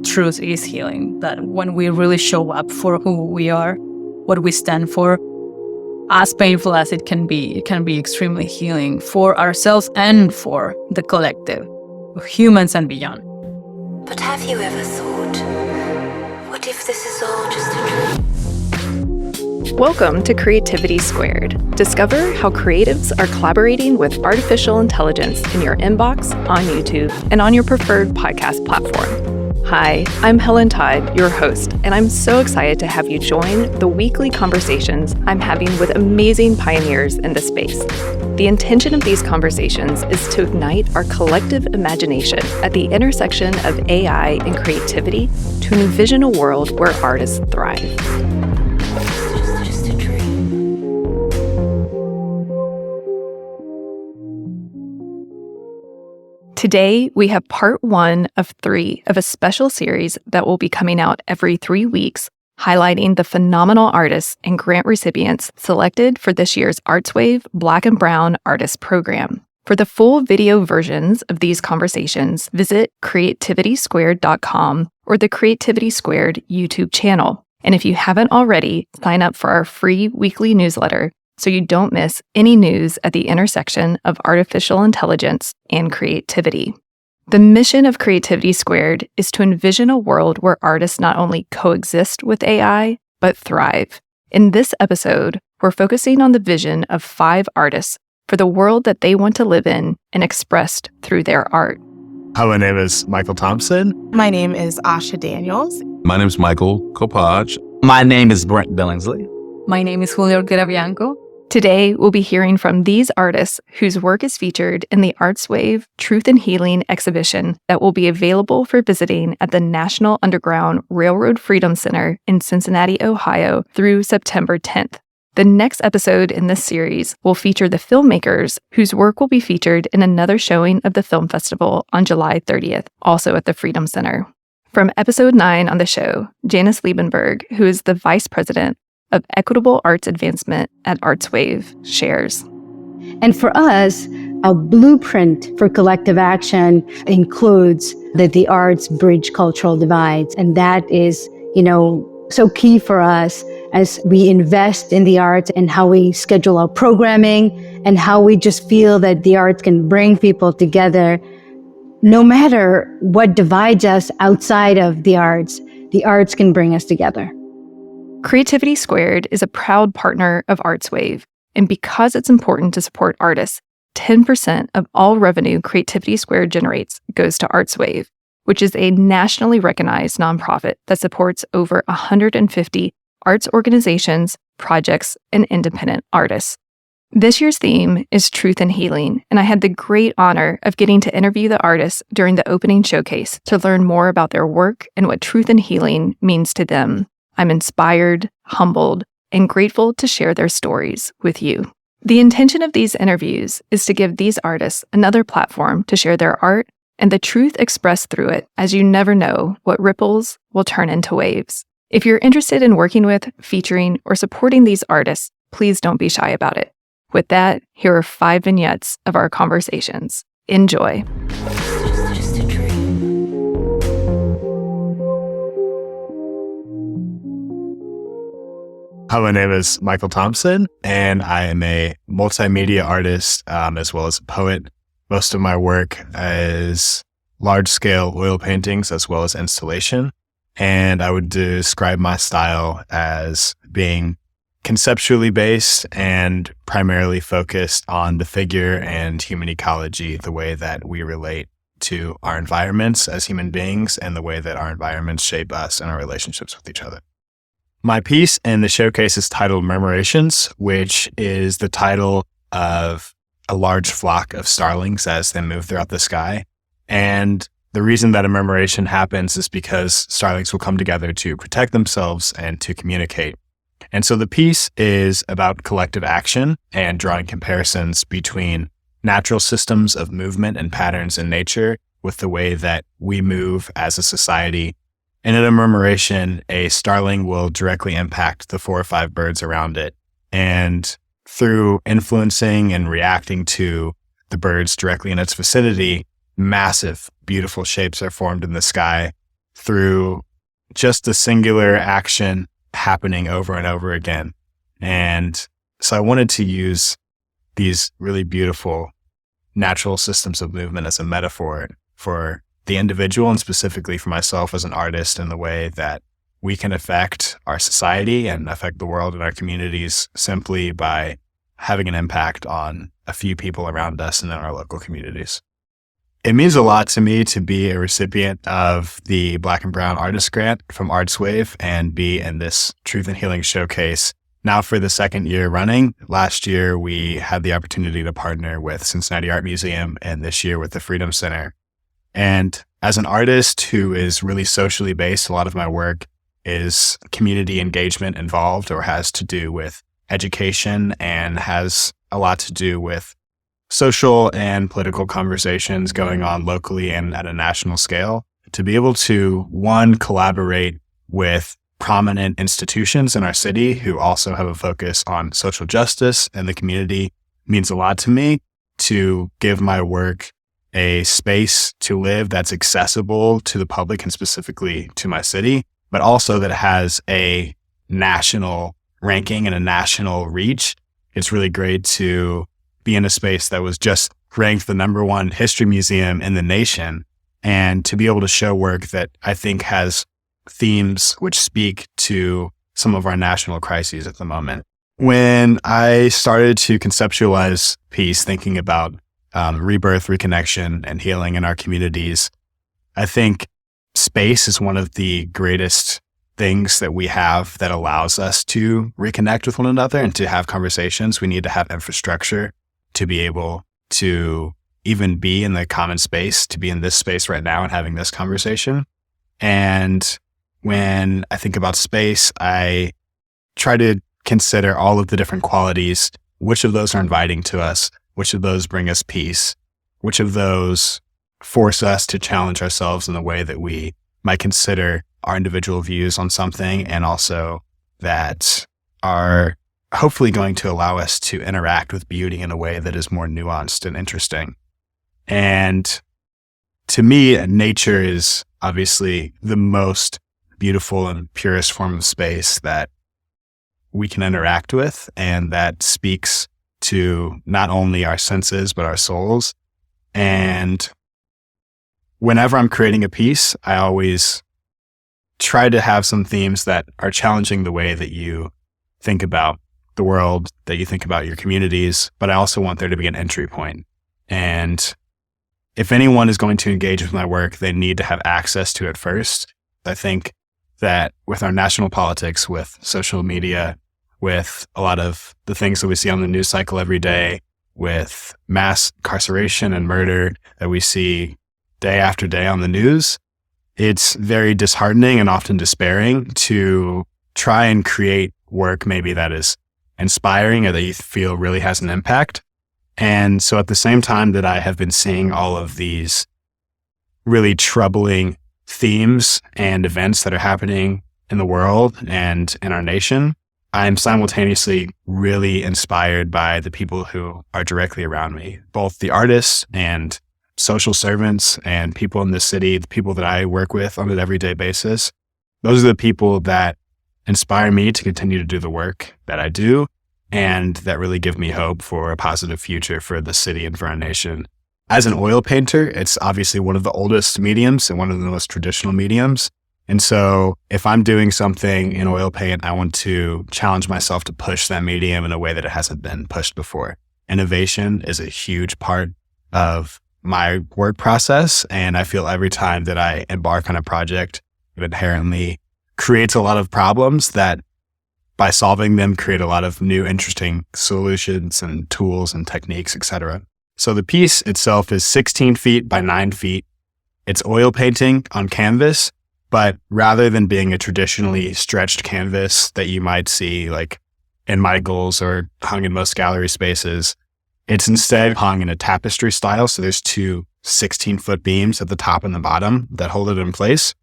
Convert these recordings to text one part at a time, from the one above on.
truth is healing, that when we really show up for who we are, what we stand for, as painful as it can be extremely healing for ourselves and for the collective, humans and beyond. But have you ever thought, what if this is all just a dream? Welcome to Creativity Squared. Discover how creatives are collaborating with artificial intelligence in your inbox, on YouTube, and on your preferred podcast platform. Hi, I'm Helen Todd, your host, and I'm so excited to have you join the weekly conversations I'm having with amazing pioneers in the space. The intention of these conversations is to ignite our collective imagination at the intersection of AI and creativity to envision a world where artists thrive. Today, we have part 1 of 3 of a special series that will be coming out every 3 weeks, highlighting the phenomenal artists and grant recipients selected for this year's ArtsWave Black and Brown Artist Program. For the full video versions of these conversations, visit creativitysquared.com or the Creativity Squared YouTube channel. And if you haven't already, sign up for our free weekly newsletter so you don't miss any news at the intersection of artificial intelligence and creativity. The mission of Creativity Squared is to envision a world where artists not only coexist with AI, but thrive. In this episode, we're focusing on the vision of 5 artists for the world that they want to live in and expressed through their art. Hi, my name is Michael Thompson. My name is Asha Daniels. My name is Michael Kopacz. My name is Brent Billingsley. My name is Julio Grabianco. Today, we'll be hearing from these artists whose work is featured in the ArtsWave Truth and Healing exhibition that will be available for visiting at the National Underground Railroad Freedom Center in Cincinnati, Ohio through September 10th. The next episode in this series will feature the filmmakers whose work will be featured in another showing of the film festival on July 30th, also at the Freedom Center. From episode 9 on the show, Janice Liebenberg, who is the vice president of Equitable Arts Advancement at ArtsWave, shares. And for us, a blueprint for collective action includes that the arts bridge cultural divides. And that is, so key for us as we invest in the arts and how we schedule our programming and how we just feel that the arts can bring people together. No matter what divides us outside of the arts can bring us together. Creativity Squared is a proud partner of ArtsWave, and because it's important to support artists, 10% of all revenue Creativity Squared generates goes to ArtsWave, which is a nationally recognized nonprofit that supports over 150 arts organizations, projects, and independent artists. This year's theme is Truth and Healing, and I had the great honor of getting to interview the artists during the opening showcase to learn more about their work and what truth and healing means to them. I'm inspired, humbled, and grateful to share their stories with you. The intention of these interviews is to give these artists another platform to share their art and the truth expressed through it, as you never know what ripples will turn into waves. If you're interested in working with, featuring, or supporting these artists, please don't be shy about it. With that, here are 5 vignettes of our conversations. Enjoy. Hi, my name is Michael Thompson, and I am a multimedia artist as well as a poet. Most of my work is large-scale oil paintings as well as installation, and I would describe my style as being conceptually based and primarily focused on the figure and human ecology, the way that we relate to our environments as human beings and the way that our environments shape us and our relationships with each other. My piece in the showcase is titled Murmurations, which is the title of a large flock of starlings as they move throughout the sky. And the reason that a murmuration happens is because starlings will come together to protect themselves and to communicate. And so the piece is about collective action and drawing comparisons between natural systems of movement and patterns in nature with the way that we move as a society. And in a murmuration, a starling will directly impact the 4 or 5 birds around it. And through influencing and reacting to the birds directly in its vicinity, massive, beautiful shapes are formed in the sky through just a singular action happening over and over again. And so I wanted to use these really beautiful natural systems of movement as a metaphor for the individual and specifically for myself as an artist in the way that we can affect our society and affect the world and our communities simply by having an impact on a few people around us and in our local communities. It means a lot to me to be a recipient of the Black and Brown Artist Grant from ArtsWave and be in this Truth and Healing Showcase now for the second year running. Last year, we had the opportunity to partner with Cincinnati Art Museum and this year with the Freedom Center. And as an artist who is really socially based, a lot of my work is community engagement involved or has to do with education and has a lot to do with social and political conversations going on locally and at a national scale. To be able to, one, collaborate with prominent institutions in our city who also have a focus on social justice and the community means a lot to me. To give my work a space to live that's accessible to the public and specifically to my city, but also that has a national ranking and a national reach. It's really great to be in a space that was just ranked the #1 history museum in the nation and to be able to show work that I think has themes which speak to some of our national crises at the moment. When I started to conceptualize peace, thinking about rebirth, reconnection, and healing in our communities, I think space is one of the greatest things that we have that allows us to reconnect with one another and to have conversations. We need to have infrastructure to be able to even be in the common space, to be in this space right now and having this conversation. And when I think about space, I try to consider all of the different qualities. Which of those are inviting to us? Which of those bring us peace? Which of those force us to challenge ourselves in the way that we might consider our individual views on something, and also that are hopefully going to allow us to interact with beauty in a way that is more nuanced and interesting. And to me, nature is obviously the most beautiful and purest form of space that we can interact with, and that speaks to not only our senses, but our souls. And whenever I'm creating a piece, I always try to have some themes that are challenging the way that you think about the world, that you think about your communities, but I also want there to be an entry point. And if anyone is going to engage with my work, they need to have access to it first. I think that with our national politics, with social media, with a lot of the things that we see on the news cycle every day, with mass incarceration and murder that we see day after day on the news, it's very disheartening and often despairing to try and create work maybe that is inspiring or that you feel really has an impact. And so at the same time that I have been seeing all of these really troubling themes and events that are happening in the world and in our nation, I'm simultaneously really inspired by the people who are directly around me, both the artists and social servants and people in the city, the people that I work with on an everyday basis. Those are the people that inspire me to continue to do the work that I do and that really give me hope for a positive future for the city and for our nation. As an oil painter, it's obviously one of the oldest mediums and one of the most traditional mediums. And so if I'm doing something in oil paint, I want to challenge myself to push that medium in a way that it hasn't been pushed before. Innovation is a huge part of my work process. And I feel every time that I embark on a project, it inherently creates a lot of problems that by solving them create a lot of new interesting solutions and tools and techniques, etc. So the piece itself is 16 feet by 9 feet. It's oil painting on canvas, but rather than being a traditionally stretched canvas that you might see like in Michael's or hung in most gallery spaces, it's instead hung in a tapestry style. So there's two 16-foot beams at the top and the bottom that hold it in place,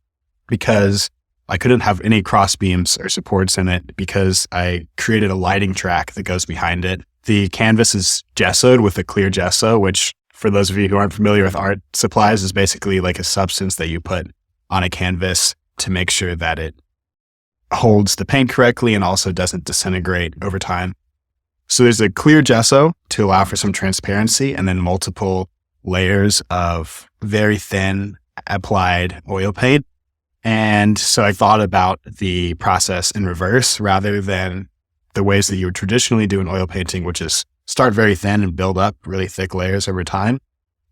because I couldn't have any cross beams or supports in it because I created a lighting track that goes behind it. The canvas is gessoed with a clear gesso, which for those of you who aren't familiar with art supplies is basically like a substance that you put on a canvas to make sure that it holds the paint correctly and also doesn't disintegrate over time. So there's a clear gesso to allow for some transparency, and then multiple layers of very thin applied oil paint. And so I thought about the process in reverse rather than the ways that you would traditionally do in oil painting, which is start very thin and build up really thick layers over time.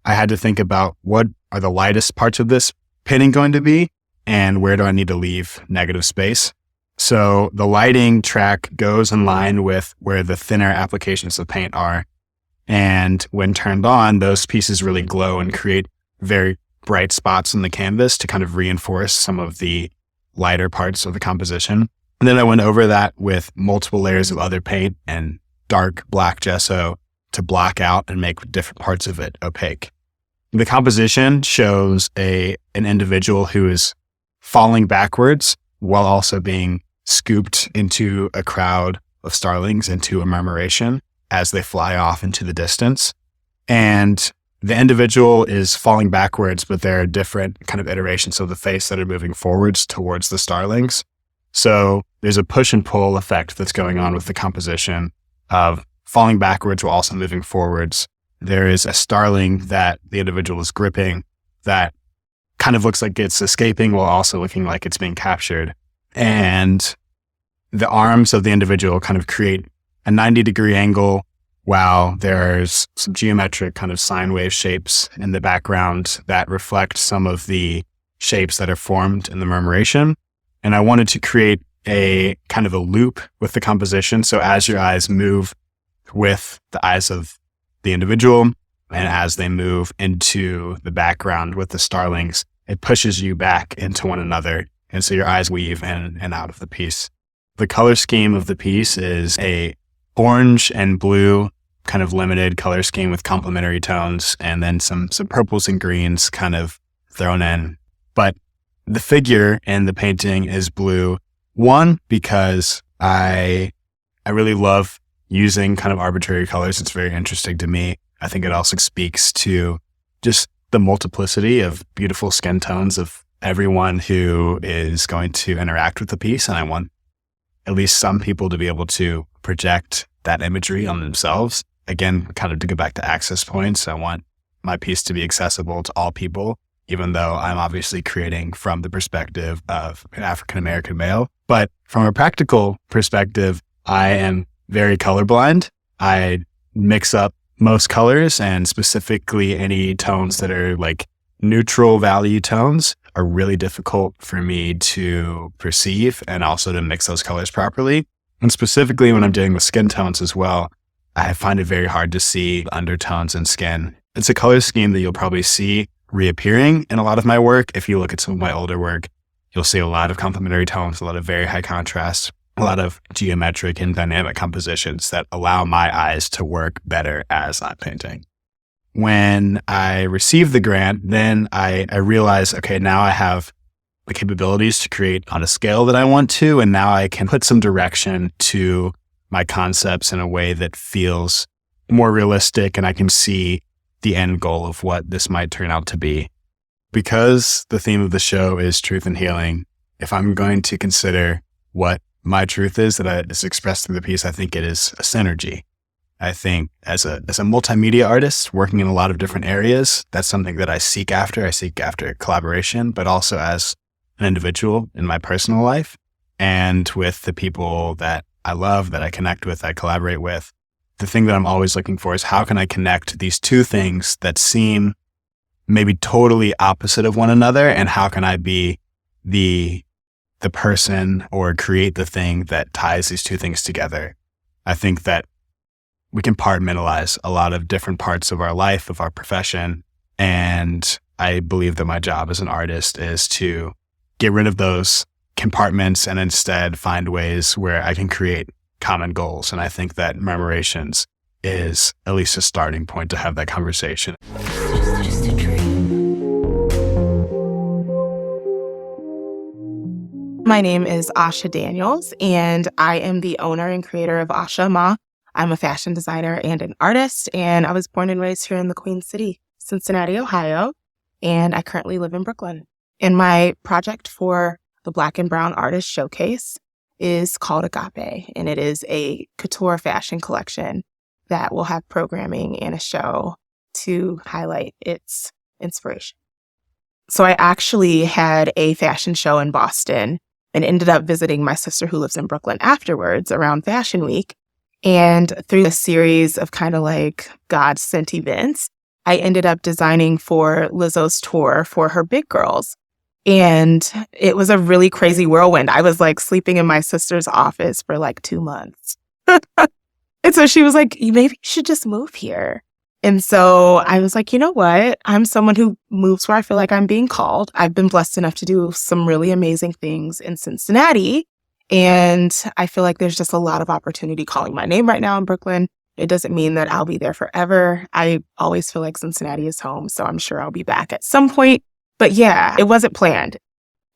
I had to think about what are the lightest parts of this painting going to be, and where do I need to leave negative space. So the lighting track goes in line with where the thinner applications of paint are. And when turned on, those pieces really glow and create very bright spots on the canvas to kind of reinforce some of the lighter parts of the composition. And then I went over that with multiple layers of other paint and dark black gesso to block out and make different parts of it opaque. The composition shows an individual who is falling backwards while also being scooped into a crowd of starlings into a murmuration as they fly off into the distance. And the individual is falling backwards, but there are different kind of iterations of the face that are moving forwards towards the starlings. So there's a push and pull effect that's going on with the composition of falling backwards while also moving forwards. There is a starling that the individual is gripping that kind of looks like it's escaping while also looking like it's being captured. And the arms of the individual kind of create a 90-degree angle while there's some geometric kind of sine wave shapes in the background that reflect some of the shapes that are formed in the murmuration. And I wanted to create a kind of a loop with the composition. So as your eyes move with the eyes of the individual and as they move into the background with the starlings, it pushes you back into one another. And so your eyes weave in and out of the piece. The color scheme of the piece is a orange and blue kind of limited color scheme with complementary tones, and then some purples and greens kind of thrown in. But the figure in the painting is blue. One, because I really love using kind of arbitrary colors. It's very interesting to me. I think it also speaks to just the multiplicity of beautiful skin tones of everyone who is going to interact with the piece. And I want at least some people to be able to project that imagery on themselves. Again, kind of to go back to access points, I want my piece to be accessible to all people, even though I'm obviously creating from the perspective of an African-American male. But from a practical perspective, I am very colorblind. I mix up most colors, and specifically any tones that are like neutral value tones are really difficult for me to perceive and also to mix those colors properly. And specifically when I'm dealing with skin tones as well, I find it very hard to see undertones in skin. It's a color scheme that you'll probably see reappearing in a lot of my work. If you look at some of my older work, you'll see a lot of complementary tones, a lot of very high contrast, a lot of geometric and dynamic compositions that allow my eyes to work better as I'm painting. When I received the grant, then I realized, okay, now I have the capabilities to create on a scale that I want to, and now I can put some direction to my concepts in a way that feels more realistic, and I can see the end goal of what this might turn out to be. Because the theme of the show is truth and healing, if I'm going to consider what my truth is that is expressed through the piece, I think it is a synergy. I think as a multimedia artist working in a lot of different areas, that's something that I seek after. I seek after collaboration, but also as an individual in my personal life and with the people that I love, that I connect with, I collaborate with. The thing that I'm always looking for is how can I connect these two things that seem maybe totally opposite of one another, and how can I be the person or create the thing that ties these two things together. I think that we compartmentalize a lot of different parts of our life, of our profession, and I believe that my job as an artist is to get rid of those compartments and instead find ways where I can create common goals. And I think that Murmurations is at least a starting point to have that conversation. It's just a dream. My name is Asha Daniels, and I am the owner and creator of Asha Ma. I'm a fashion designer and an artist, and I was born and raised here in the Queen City, Cincinnati, Ohio, and I currently live in Brooklyn. And my project for the Black and Brown Artist Showcase is called Agape, and it is a couture fashion collection that will have programming and a show to highlight its inspiration. So I actually had a fashion show in Boston and ended up visiting my sister who lives in Brooklyn afterwards around Fashion Week. And through a series of kind of like God sent events, I ended up designing for Lizzo's tour for her Big Girls. And it was a really crazy whirlwind. I was like sleeping in my sister's office for like 2 months. And so she was like, maybe you should just move here. And so I was like, you know what? I'm someone who moves where I feel like I'm being called. I've been blessed enough to do some really amazing things in Cincinnati. And I feel like there's just a lot of opportunity calling my name right now in Brooklyn. It doesn't mean that I'll be there forever. I always feel like Cincinnati is home, so I'm sure I'll be back at some point. But yeah, it wasn't planned.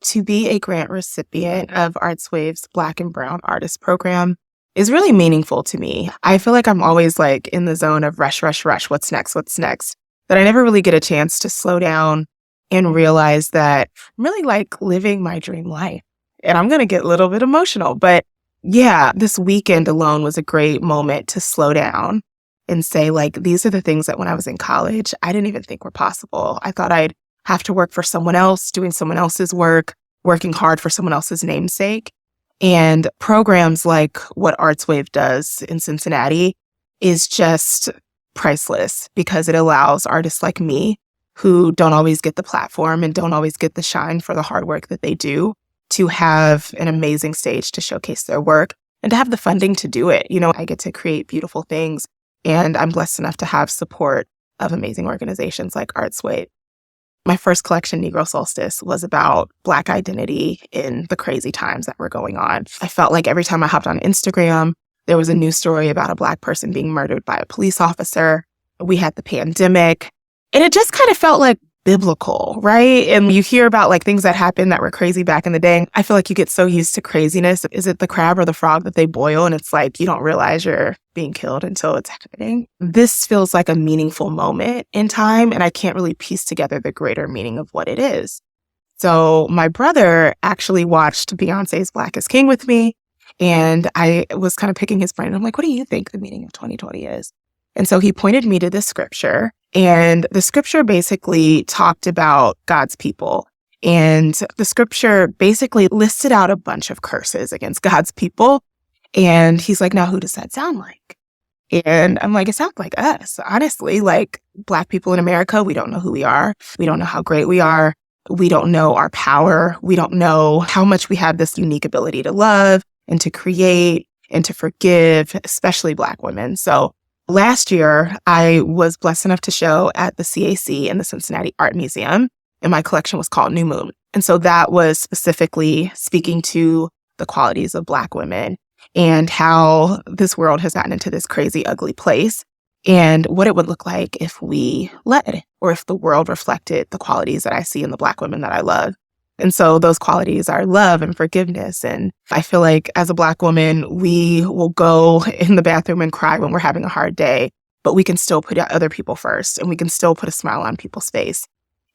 To be a grant recipient of ArtsWave's Black and Brown Artist Program is really meaningful to me. I feel like I'm always like in the zone of rush, rush, rush. What's next? What's next? That I never really get a chance to slow down and realize that I'm really like living my dream life. And I'm going to get a little bit emotional. But yeah, this weekend alone was a great moment to slow down and say, like, these are the things that when I was in college, I didn't even think were possible. I thought I'd have to work for someone else, doing someone else's work, working hard for someone else's namesake. And programs like what ArtsWave does in Cincinnati is just priceless because it allows artists like me who don't always get the platform and don't always get the shine for the hard work that they do to have an amazing stage to showcase their work and to have the funding to do it. You know, I get to create beautiful things, and I'm blessed enough to have support of amazing organizations like ArtsWave. My first collection, Negro Solstice, was about Black identity in the crazy times that were going on. I felt like every time I hopped on Instagram, there was a new story about a Black person being murdered by a police officer. We had the pandemic, and it just kind of felt like biblical, right? And you hear about like things that happened that were crazy back in the day. I feel like you get so used to craziness. Is it the crab or the frog that they boil? And it's like you don't realize you're being killed until it's happening. This feels like a meaningful moment in time, and I can't really piece together the greater meaning of what it is. So my brother actually watched Beyonce's Black is King with me, and I was kind of picking his brain. I'm like, what do you think the meaning of 2020 is? And so he pointed me to this scripture, and the scripture basically talked about God's people. And the scripture basically listed out a bunch of curses against God's people. And he's like, now who does that sound like? And I'm like, it sounds like us. Honestly, like Black people in America, we don't know who we are. We don't know how great we are. We don't know our power. We don't know how much we have this unique ability to love and to create and to forgive, especially Black women. So last year, I was blessed enough to show at the CAC in the Cincinnati Art Museum, and my collection was called New Moon. And so that was specifically speaking to the qualities of Black women and how this world has gotten into this crazy, ugly place, and what it would look like if we led, or if the world reflected the qualities that I see in the Black women that I love. And so those qualities are love and forgiveness. And I feel like as a Black woman, we will go in the bathroom and cry when we're having a hard day, but we can still put other people first, and we can still put a smile on people's face.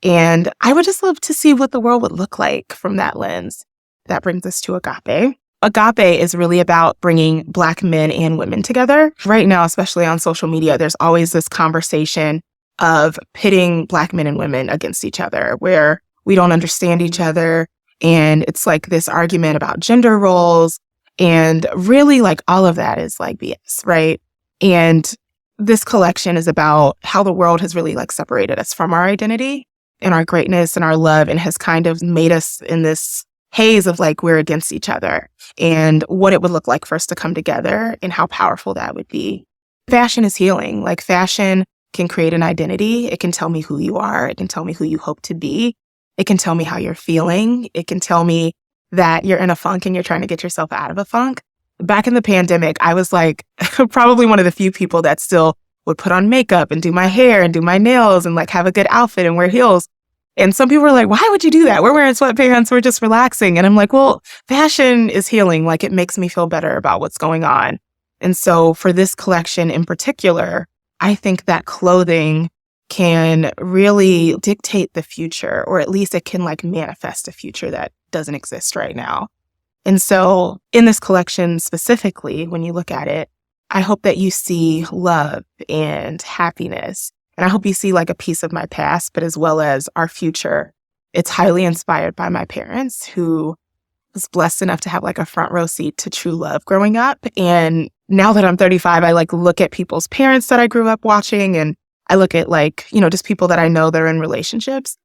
And I would just love to see what the world would look like from that lens. That brings us to Agape. Agape is really about bringing Black men and women together. Right now, especially on social media, there's always this conversation of pitting Black men and women against each other, where we don't understand each other. And it's like this argument about gender roles. And really, like, all of that is like BS, right? And this collection is about how the world has really like separated us from our identity and our greatness and our love, and has kind of made us in this haze of like we're against each other, and what it would look like for us to come together and how powerful that would be. Fashion is healing. Like, fashion can create an identity. It can tell me who you are. It can tell me who you hope to be. It can tell me how you're feeling. It can tell me that you're in a funk and you're trying to get yourself out of a funk. Back in the pandemic, I was like probably one of the few people that still would put on makeup and do my hair and do my nails and like have a good outfit and wear heels. And some people were like, why would you do that? We're wearing sweatpants. We're just relaxing. And I'm like, well, fashion is healing. Like, it makes me feel better about what's going on. And so for this collection in particular, I think that clothing can really dictate the future, or at least it can like manifest a future that doesn't exist right now. And so in this collection specifically, when you look at it, I hope that you see love and happiness. And I hope you see like a piece of my past, but as well as our future. It's highly inspired by my parents, who was blessed enough to have like a front row seat to true love growing up. And now that I'm 35, I like look at people's parents that I grew up watching, and I look at like, just people that I know that are in relationships.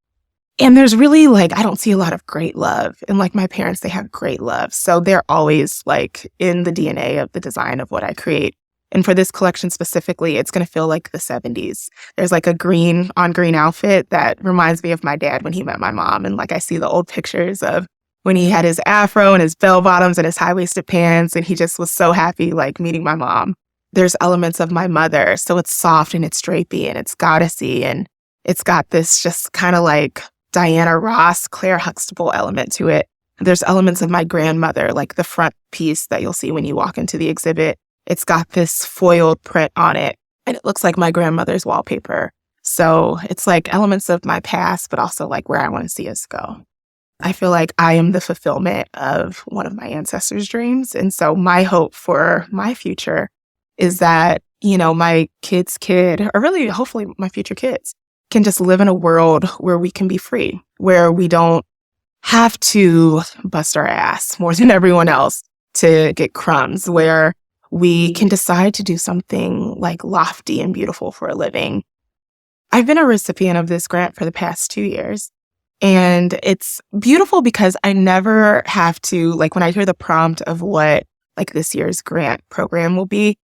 And there's really like, I don't see a lot of great love. And like my parents, they have great love. So they're always like in the DNA of the design of what I create. And for this collection specifically, it's going to feel like the 70s. There's like a green on green outfit that reminds me of my dad when he met my mom. And like I see the old pictures of when he had his afro and his bell bottoms and his high-waisted pants. And he just was so happy like meeting my mom. There's elements of my mother. So it's soft and it's drapey and it's goddessy. And it's got this just kind of like Diana Ross, Claire Huxtable element to it. There's elements of my grandmother, like the front piece that you'll see when you walk into the exhibit. It's got this foiled print on it, and it looks like my grandmother's wallpaper. So it's like elements of my past, but also like where I want to see us go. I feel like I am the fulfillment of one of my ancestors' dreams. And so my hope for my future is that, my kid's kid, or really hopefully my future kids, can just live in a world where we can be free, where we don't have to bust our ass more than everyone else to get crumbs, where we can decide to do something like lofty and beautiful for a living. I've been a recipient of this grant for the past 2 years, and it's beautiful because I never have to, like when I hear the prompt of what like this year's grant program will be,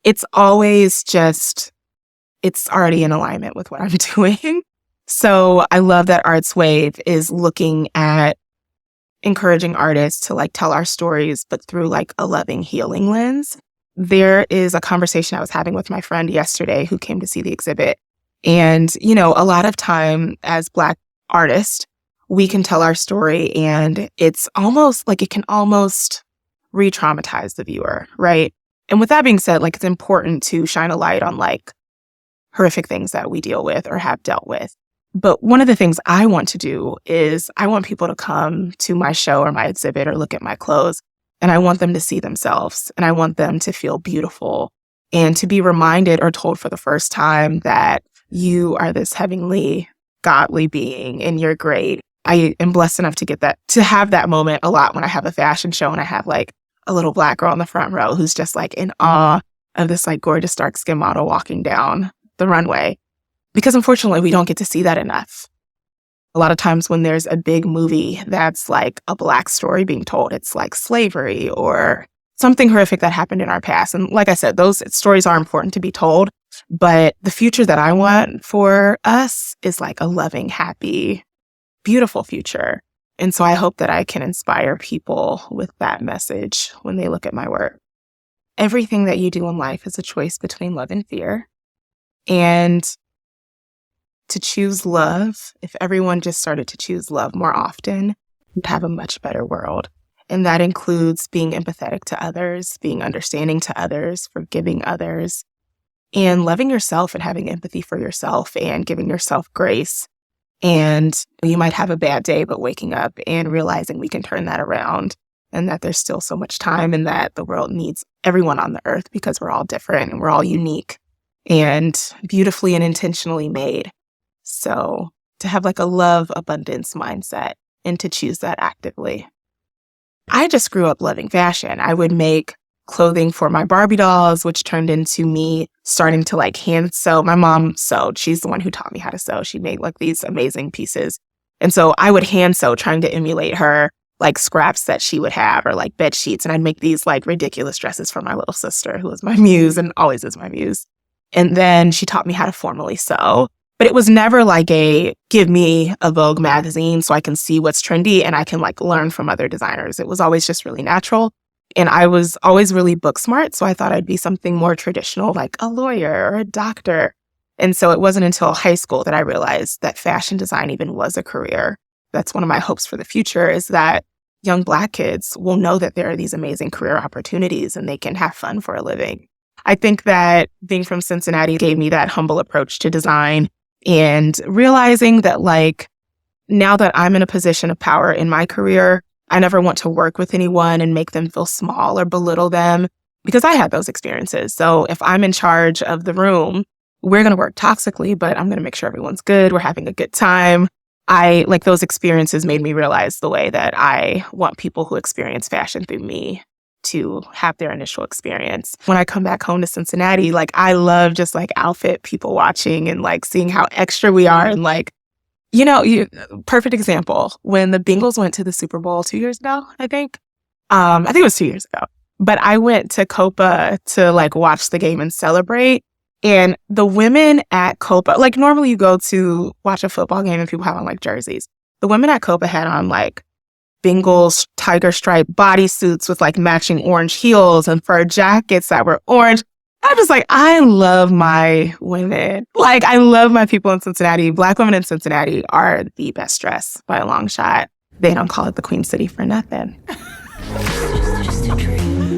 it's always just, it's already in alignment with what I'm doing. So I love that ArtsWave is looking at encouraging artists to like tell our stories, but through like a loving, healing lens. There is a conversation I was having with my friend yesterday who came to see the exhibit. And, a lot of time as Black artists, we can tell our story and it's almost like it can almost re-traumatize the viewer, right? And with that being said, like it's important to shine a light on like horrific things that we deal with or have dealt with. But one of the things I want to do is I want people to come to my show or my exhibit or look at my clothes, and I want them to see themselves, and I want them to feel beautiful and to be reminded or told for the first time that you are this heavenly, godly being and you're great. I am blessed enough to have that moment a lot when I have a fashion show and I have like a little Black girl in the front row who's just like in awe of this like gorgeous dark skin model walking down the runway. Because unfortunately, we don't get to see that enough. A lot of times when there's a big movie that's like a Black story being told, it's like slavery or something horrific that happened in our past. And like I said, those stories are important to be told. But the future that I want for us is like a loving, happy, beautiful future. And so I hope that I can inspire people with that message when they look at my work. Everything that you do in life is a choice between love and fear. And to choose love, if everyone just started to choose love more often, we'd have a much better world. And that includes being empathetic to others, being understanding to others, forgiving others, and loving yourself and having empathy for yourself and giving yourself grace. And you might have a bad day, but waking up and realizing we can turn that around and that there's still so much time and that the world needs everyone on the earth because we're all different and we're all unique and beautifully and intentionally made. So to have like a love abundance mindset and to choose that actively. I just grew up loving fashion. I would make clothing for my Barbie dolls, which turned into me starting to like hand sew. My mom sewed. She's the one who taught me how to sew. She made like these amazing pieces. And so I would hand sew trying to emulate her like scraps that she would have or like bed sheets. And I'd make these like ridiculous dresses for my little sister who was my muse and always is my muse. And then she taught me how to formally sew. But it was never like a give me a Vogue magazine so I can see what's trendy and I can like learn from other designers. It was always just really natural. And I was always really book smart. So I thought I'd be something more traditional, like a lawyer or a doctor. And so it wasn't until high school that I realized that fashion design even was a career. That's one of my hopes for the future is that young Black kids will know that there are these amazing career opportunities and they can have fun for a living. I think that being from Cincinnati gave me that humble approach to design. and realizing that like now that I'm in a position of power in my career, I never want to work with anyone and make them feel small or belittle them because I had those experiences. So if I'm in charge of the room, we're going to work toxically, but I'm going to make sure everyone's good. We're having a good time. Those experiences made me realize the way that I want people who experience fashion through me to have their initial experience. When I come back home to Cincinnati, like I love just like outfit people watching and like seeing how extra we are. And like, perfect example, when the Bengals went to the Super Bowl 2 years ago, I think it was 2 years ago, but I went to Copa to like watch the game and celebrate. And the women at Copa, like normally you go to watch a football game and people have on like jerseys. The women at Copa had on like Bengals tiger stripe bodysuits with like matching orange heels and fur jackets that were orange. I'm just like, I love my women. Like, I love my people in Cincinnati. Black women in Cincinnati are the best dressed by a long shot. They don't call it the Queen City for nothing. Just a dream.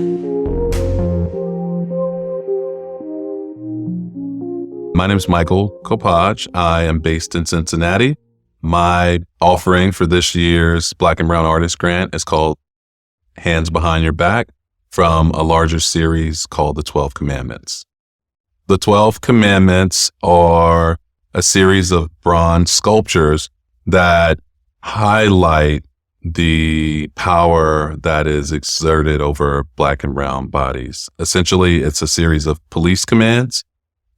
My name is Michael Kopacz. I am based in Cincinnati. My offering for this year's Black and Brown Artist Grant is called Hands Behind Your Back, from a larger series called The 12 Commandments. The 12 Commandments are a series of bronze sculptures that highlight the power that is exerted over Black and brown bodies. Essentially, it's a series of police commands,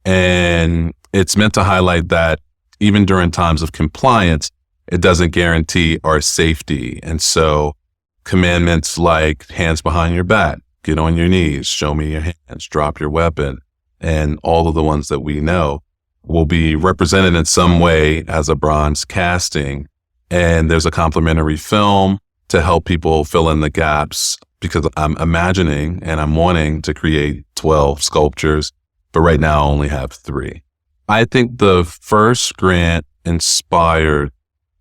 and it's meant to highlight that even during times of compliance, it doesn't guarantee our safety. And so commandments like hands behind your back, get on your knees, show me your hands, drop your weapon, and all of the ones that we know will be represented in some way as a bronze casting. And there's a complimentary film to help people fill in the gaps, because I'm imagining and I'm wanting to create 12 sculptures, but right now I only have 3. I think the first grant inspired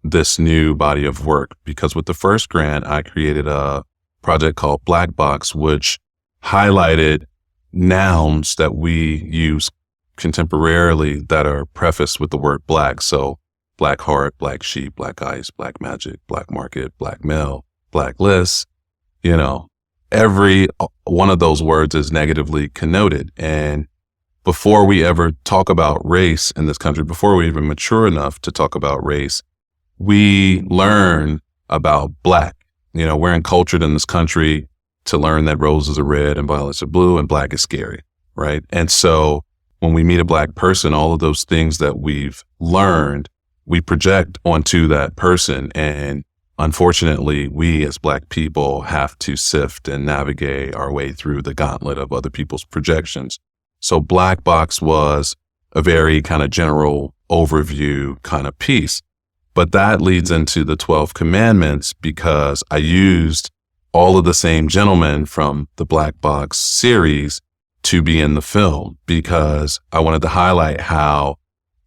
this new body of work, because with the first grant, I created a project called Black Box, which highlighted nouns that we use contemporarily that are prefaced with the word black. So black heart, black sheep, black ice, black magic, black market, black male, black list. Every one of those words is negatively connoted. And before we ever talk about race in this country, before we even mature enough to talk about race, we learn about black. We're encultured in this country to learn that roses are red and violets are blue and black is scary, right? And so when we meet a black person, all of those things that we've learned, we project onto that person. And unfortunately, we as black people have to sift and navigate our way through the gauntlet of other people's projections. So Black Box was a very kind of general overview kind of piece. But that leads into the 12 Commandments, because I used all of the same gentlemen from the Black Box series to be in the film, because I wanted to highlight how,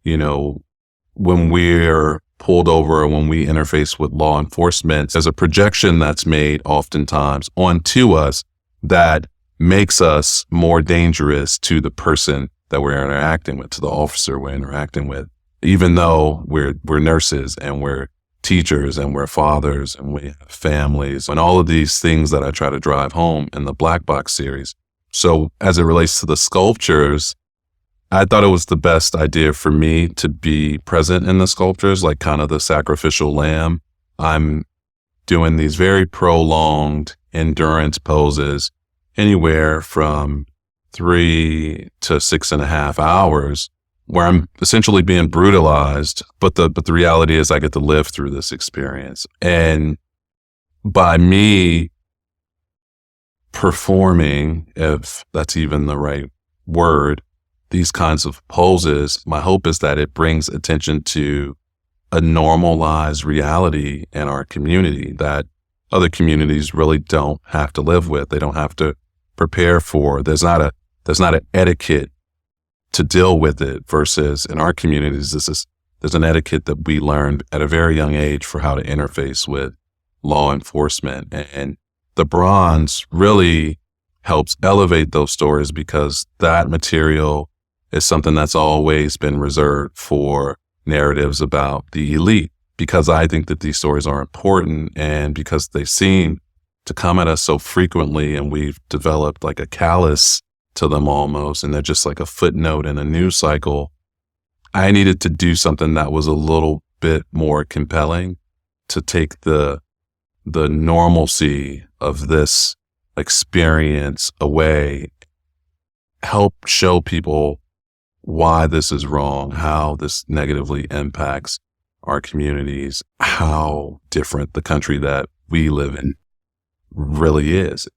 when we're pulled over or when we interface with law enforcement, there's a projection that's made oftentimes onto us that makes us more dangerous to the person that we're interacting with, to the officer we're interacting with, even though we're nurses and we're teachers and we're fathers and we have families and all of these things that I try to drive home in the Black Box series. So as it relates to the sculptures, I thought it was the best idea for me to be present in the sculptures, like kind of the sacrificial lamb. I'm doing these very prolonged endurance poses, anywhere from 3 to 6.5 hours, where I'm essentially being brutalized. But the reality is I get to live through this experience. And by me performing, if that's even the right word, these kinds of poses, my hope is that it brings attention to a normalized reality in our community that other communities really don't have to live with. They don't have to prepare for. There's not an etiquette to deal with it, versus in our communities, there's an etiquette that we learned at a very young age for how to interface with law enforcement. And the bronze really helps elevate those stories, because that material is something that's always been reserved for narratives about the elite, because I think that these stories are important and because they seem to come at us so frequently, and we've developed like a callus to them almost, and they're just like a footnote in a news cycle. I needed to do something that was a little bit more compelling to take the normalcy of this experience away, help show people why this is wrong, how this negatively impacts our communities, how different the country that we live in really is.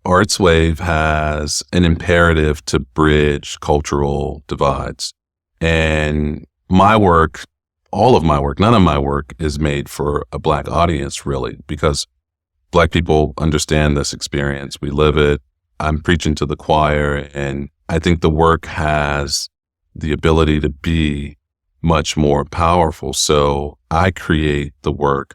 ArtsWave has an imperative to bridge cultural divides. And my work, all of my work, none of my work is made for a Black audience, really, because Black people understand this experience. We live it. I'm preaching to the choir, and I think the work has the ability to be much more powerful. So I create the work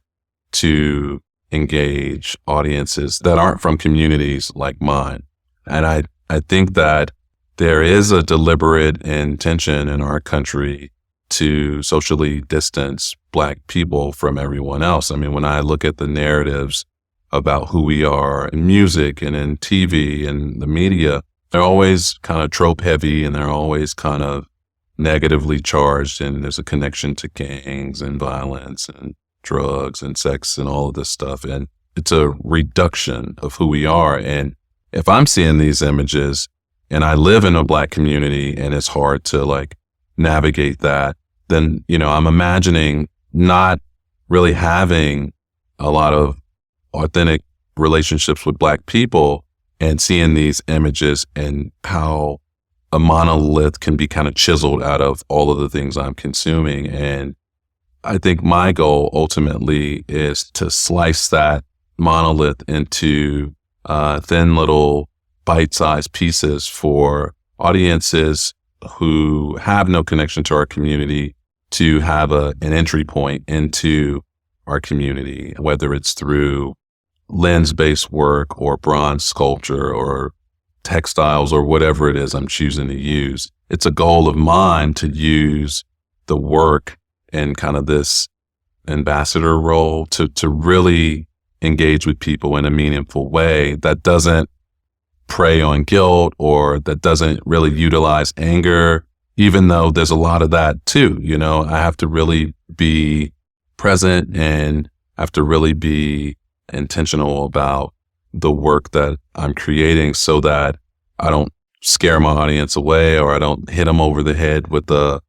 to engage audiences that aren't from communities like mine. And I think that there is a deliberate intention in our country to socially distance Black people from everyone else. I mean, when I look at the narratives about who we are in music and in TV and the media, they're always kind of trope heavy, and they're always kind of negatively charged, and there's a connection to gangs and violence and drugs and sex and all of this stuff. And it's a reduction of who we are. And if I'm seeing these images and I live in a Black community and it's hard to like navigate that, then, you know, I'm imagining not really having a lot of authentic relationships with Black people and seeing these images and how a monolith can be kind of chiseled out of all of the things I'm consuming. And I think my goal ultimately is to slice that monolith into thin little bite-sized pieces for audiences who have no connection to our community to have an entry point into our community, whether it's through lens-based work or bronze sculpture or textiles or whatever it is I'm choosing to use. It's a goal of mine to use the work in kind of this ambassador role to really engage with people in a meaningful way that doesn't prey on guilt or that doesn't really utilize anger, even though there's a lot of that too. You know, I have to really be present and I have to really be intentional about the work that I'm creating so that I don't scare my audience away or I don't hit them over the head with a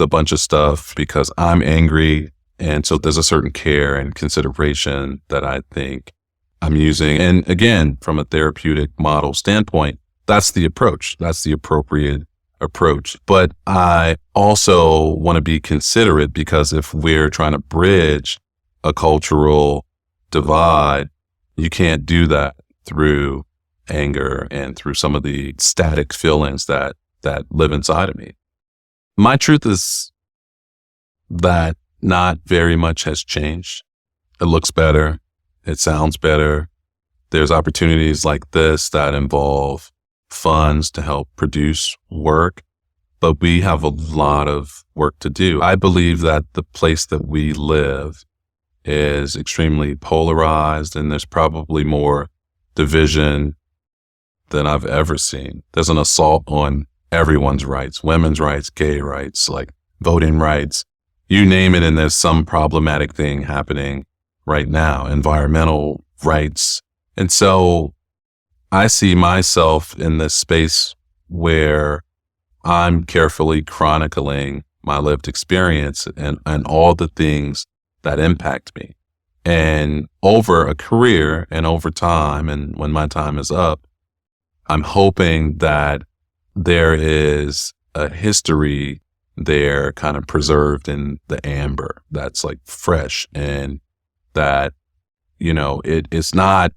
bunch of stuff because I'm angry. And so there's a certain care and consideration that I think I'm using. And again, from a therapeutic model standpoint, that's the approach. That's the appropriate approach. But I also want to be considerate because if we're trying to bridge a cultural divide, you can't do that through anger and through some of the static feelings that live inside of me. My truth is that not very much has changed. It looks better. It sounds better. There's opportunities like this that involve funds to help produce work, but we have a lot of work to do. I believe that the place that we live is extremely polarized, and there's probably more division than I've ever seen. There's an assault on everyone's rights, women's rights, gay rights, like voting rights, you name it, and there's some problematic thing happening right now, environmental rights. And so I see myself in this space where I'm carefully chronicling my lived experience and all the things that impact me. And over a career and over time, and when my time is up, I'm hoping that there is a history there kind of preserved in the amber that's like fresh, and that, you know, it's not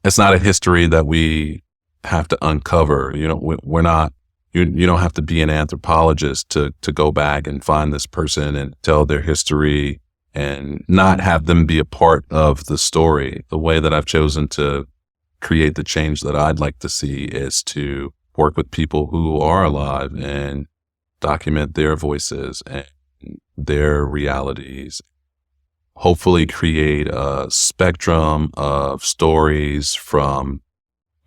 a history that we have to uncover. You know, we're not, you don't have to be an anthropologist to go back and find this person and tell their history and not have them be a part of the story. The way that I've chosen to create the change that I'd like to see is to work with people who are alive and document their voices and their realities, hopefully create a spectrum of stories from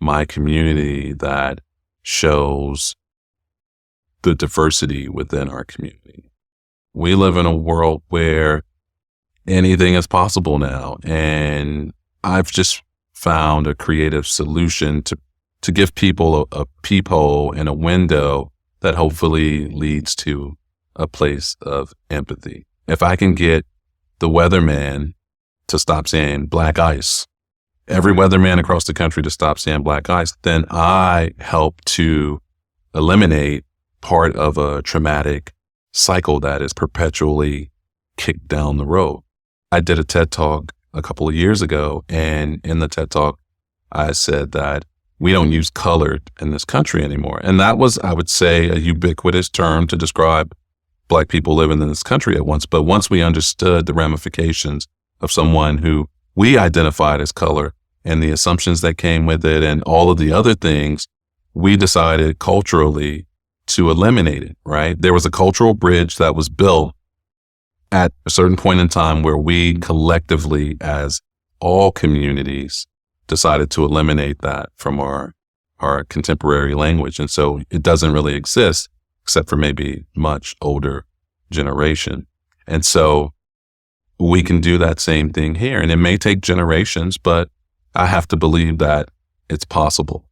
my community that shows the diversity within our community. We live in a world where anything is possible now, and I've just found a creative solution to give people a peephole and a window that hopefully leads to a place of empathy. If I can get the weatherman to stop saying black ice, every weatherman across the country to stop saying black ice, then I help to eliminate part of a traumatic cycle that is perpetually kicked down the road. I did a TED Talk a couple of years ago, and in the TED Talk, I said that we don't use color in this country anymore. And that was, I would say, a ubiquitous term to describe Black people living in this country at once. But once we understood the ramifications of someone who we identified as color and the assumptions that came with it and all of the other things, we decided culturally to eliminate it, right? There was a cultural bridge that was built at a certain point in time where we collectively, as all communities, decided to eliminate that from our contemporary language. And so it doesn't really exist except for maybe much older generation. And so we can do that same thing here. And it may take generations, but I have to believe that it's possible.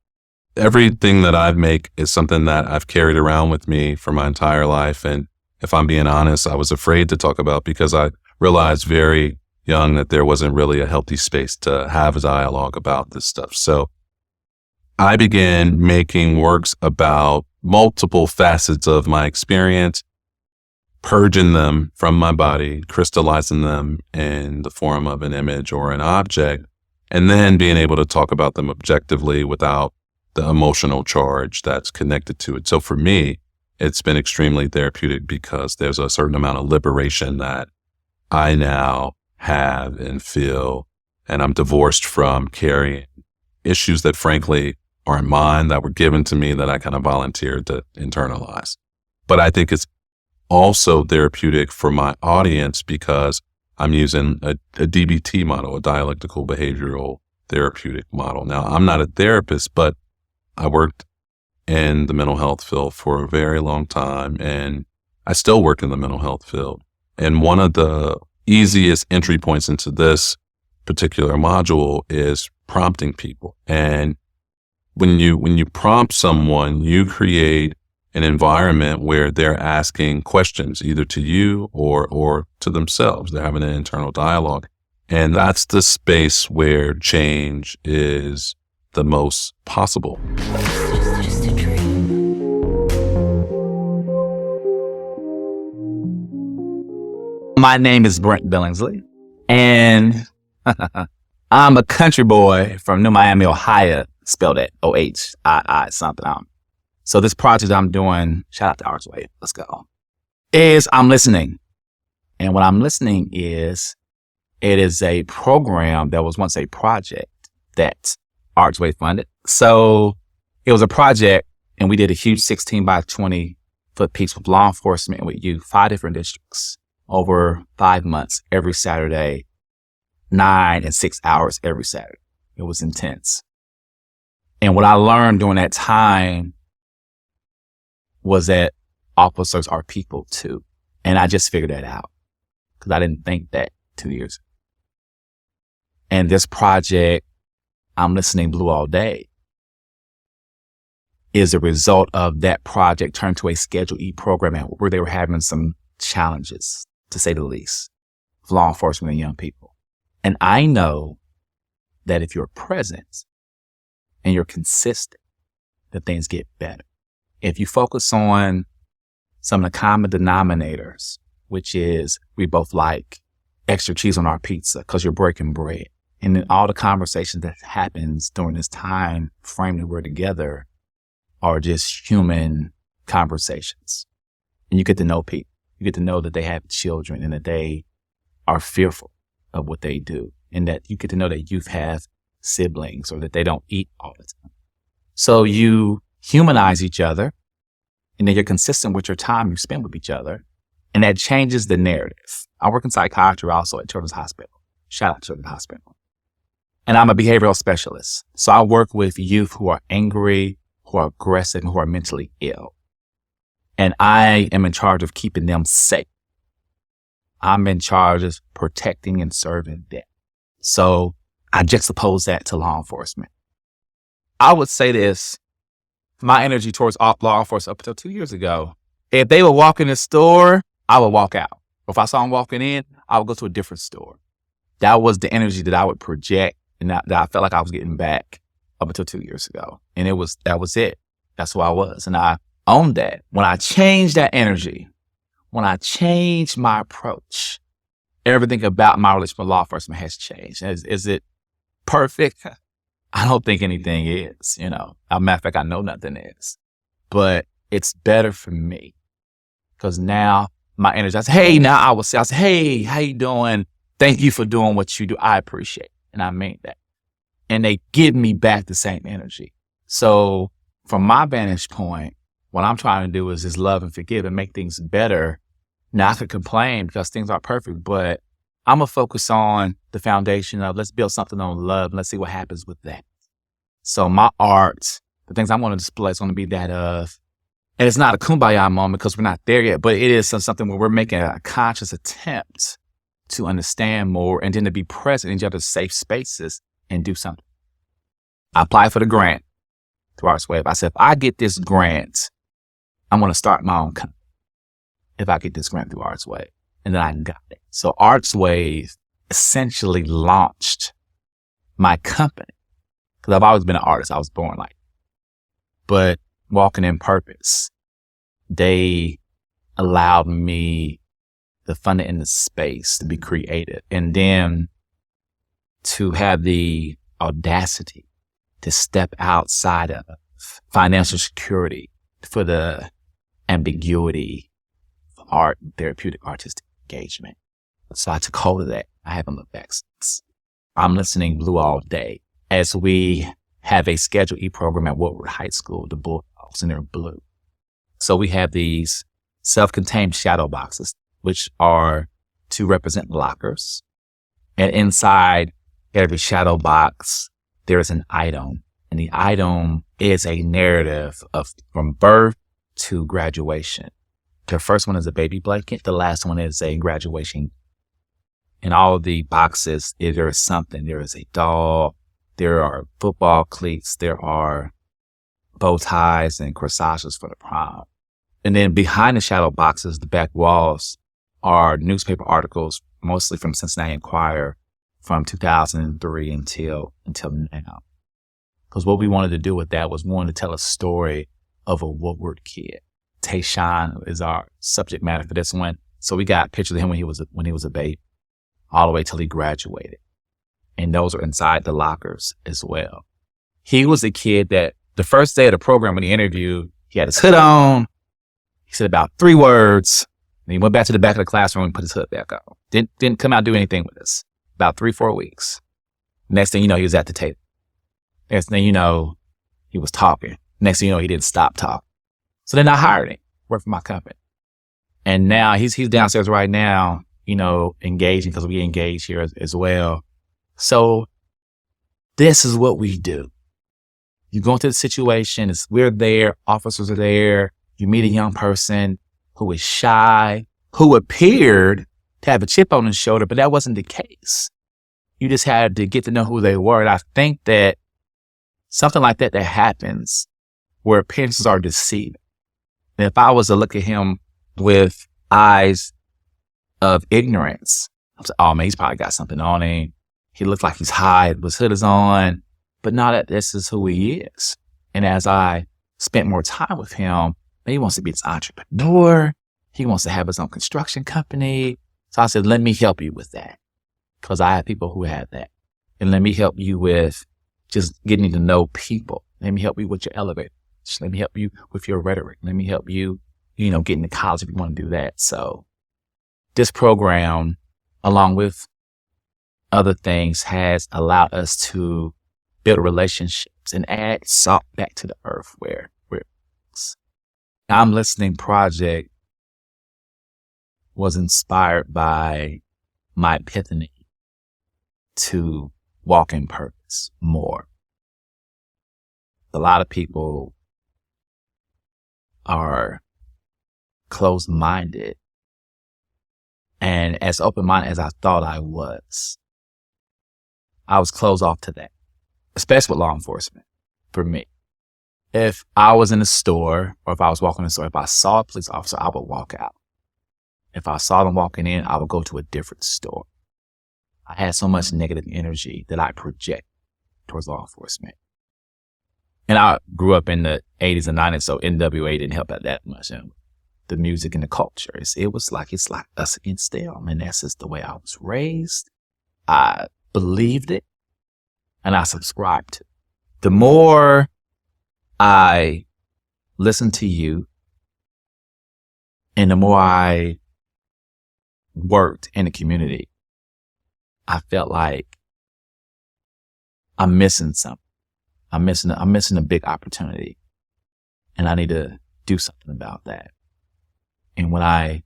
Everything that I make is something that I've carried around with me for my entire life. And if I'm being honest, I was afraid to talk about because I realized very young that there wasn't really a healthy space to have a dialogue about this stuff. So I began making works about multiple facets of my experience, purging them from my body, crystallizing them in the form of an image or an object, and then being able to talk about them objectively without the emotional charge that's connected to it. So for me, it's been extremely therapeutic because there's a certain amount of liberation that I now have and feel, and I'm divorced from carrying issues that frankly aren't mine, that were given to me, that I kind of volunteered to internalize. But I think it's also therapeutic for my audience because I'm using a DBT model, a dialectical behavioral therapeutic model. Now, I'm not a therapist, but I worked in the mental health field for a very long time, and I still work in the mental health field. And one of the easiest entry points into this particular module is prompting people. And when you prompt someone, you create an environment where they're asking questions either to you or to themselves. They're having an internal dialogue. And that's the space where change is the most possible. It's just a dream. My name is Brent Billingsley, and I'm a country boy from New Miami, Ohio, spelled it O-H-I-I something. So this project I'm doing, shout out to Artswave, let's go, is I'm listening. And what I'm listening is, it is a program that was once a project that Artswave funded. So it was a project, and we did a huge 16 by 20 foot piece with law enforcement and with youth, 5 different districts over 5 months, every Saturday, 9 and 6 hours every Saturday. It was intense. And what I learned during that time was that officers are people too. And I just figured that out because I didn't think that 2 years ago. And this project, I'm Listening Blue All Day, is a result of that project turned to a Schedule E program where they were having some challenges, to say the least, of law enforcement and young people. And I know that if you're present and you're consistent, that things get better. If you focus on some of the common denominators, which is we both like extra cheese on our pizza because you're breaking bread. And then all the conversations that happens during this time frame that we're together are just human conversations. And you get to know people. You get to know that they have children and that they are fearful of what they do. And that you get to know that youth have siblings or that they don't eat all the time. So you humanize each other, and then you're consistent with your time you spend with each other. And that changes the narrative. I work in psychiatry also at Children's Hospital. Shout out to Children's Hospital. And I'm a behavioral specialist. So I work with youth who are angry, who are aggressive, and who are mentally ill. And I am in charge of keeping them safe. I'm in charge of protecting and serving them. So I juxtapose that to law enforcement. I would say this, my energy towards law enforcement up until 2 years ago, if they would walk in the store, I would walk out. If I saw them walking in, I would go to a different store. That was the energy that I would project and that I felt like I was getting back up until 2 years ago. And that was it. That's who I was. And I owned that. When I changed that energy, when I changed my approach, everything about my relationship with law enforcement has changed. Is it perfect? I don't think anything is, As a matter of fact, I know nothing is. But it's better for me because now my energy, I say, hey, how you doing? Thank you for doing what you do. I appreciate it. And I mean that. And they give me back the same energy. So from my vantage point, what I'm trying to do is just love and forgive and make things better. Now I could complain because things aren't perfect, but I'm going to focus on the foundation of let's build something on love and let's see what happens with that. So my art, the things I'm going to display is going to be that of, and it's not a kumbaya moment because we're not there yet, but it is something where we're making a conscious attempt to understand more and then to be present in each other's safe spaces and do something. I applied for the grant through ArtsWave. I said, if I get this grant, I'm going to start my own company. If I get this grant through ArtsWave. And then I got it. So ArtsWave essentially launched my company. Because I've always been an artist. I was born like. But walking in purpose, they allowed me the funding in the space to be creative. And then to have the audacity to step outside of financial security for the ambiguity of art, therapeutic, artistic engagement. So I took hold of that. I haven't looked back since. I'm listening Blue all day as we have a Schedule E program at Woodward High School, the Bulldogs, and they're blue. So we have these self-contained shadow boxes, which are to represent lockers. And inside every shadow box, there is an item. And the item is a narrative of from birth to graduation. The first one is a baby blanket. The last one is a graduation. In all of the boxes, there is something. There is a doll. There are football cleats. There are bow ties and corsages for the prom. And then behind the shadow boxes, the back walls are newspaper articles, mostly from Cincinnati Enquirer from 2003 until now. Because what we wanted to do with that was we wanted to tell a story of a Woodward kid. Tayshawn is our subject matter for this one. So we got pictures of him when he was a baby, all the way till he graduated. And those are inside the lockers as well. He was a kid that the first day of the program when he interviewed, he had his hood on. He said about 3 words. And he went back to the back of the classroom and put his hood back on. Didn't come out and do anything with us. About 3-4 weeks. Next thing you know, he was at the table. Next thing you know, he was talking. Next thing you know, he didn't stop talking. So then I hired him, worked for my company. And now he's downstairs right now, engaging because we engage here as well. So this is what we do. You go into the situation, we're there, officers are there, you meet a young person who is shy, who appeared to have a chip on his shoulder, but that wasn't the case. You just had to get to know who they were. And I think that something like that happens where appearances are deceiving. And if I was to look at him with eyes of ignorance, I was like, oh man, he's probably got something on him. He looked like he's high, his hood is on, but now that this is who he is. And as I spent more time with him, he wants to be this entrepreneur. He wants to have his own construction company. So I said, let me help you with that. Because I have people who have that. And let me help you with just getting to know people. Let me help you with your elevator. Let me help you with your rhetoric. Let me help you, get into college if you want to do that. So this program, along with other things, has allowed us to build relationships and add salt back to the earth where I'm Listening Project was inspired by my epiphany to walk in purpose more. A lot of people are closed-minded, and as open-minded as I thought I was closed off to that, especially with law enforcement. For me, if I was in a store or if I was walking in a store, if I saw a police officer, I would walk out. If I saw them walking in, I would go to a different store. I had so much negative energy that I project towards law enforcement. And I grew up in the 80s and 90s, so NWA didn't help out that much. And the music and the culture, it's like us against them. And that's just the way I was raised. I believed it, and I subscribed to it. The more I listened to you, and the more I worked in the community, I felt like I'm missing something. I'm missing a big opportunity, and I need to do something about that. And when I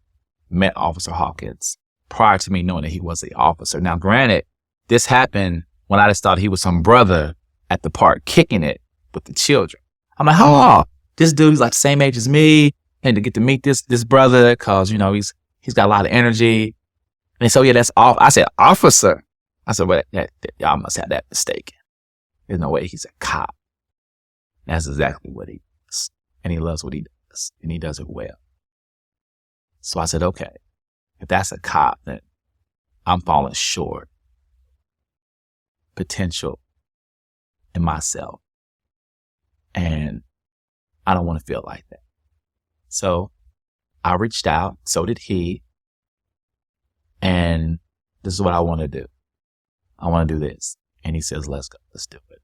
met Officer Hawkins, prior to me knowing that he was the officer, now granted, this happened when I just thought he was some brother at the park kicking it with the children. I'm like, oh, this dude's like the same age as me. I need to get to meet this brother because, you know, he's got a lot of energy. And so, yeah, that's off. I said, officer. I said, well, y'all must have that mistaken. There's no way he's a cop. That's exactly what he does. And he loves what he does. And he does it well. So I said, okay, if that's a cop, then I'm falling short. Potential in myself. And I don't want to feel like that. So I reached out. So did he. And this is what I want to do. I want to do this. And he says, let's go. Let's do it.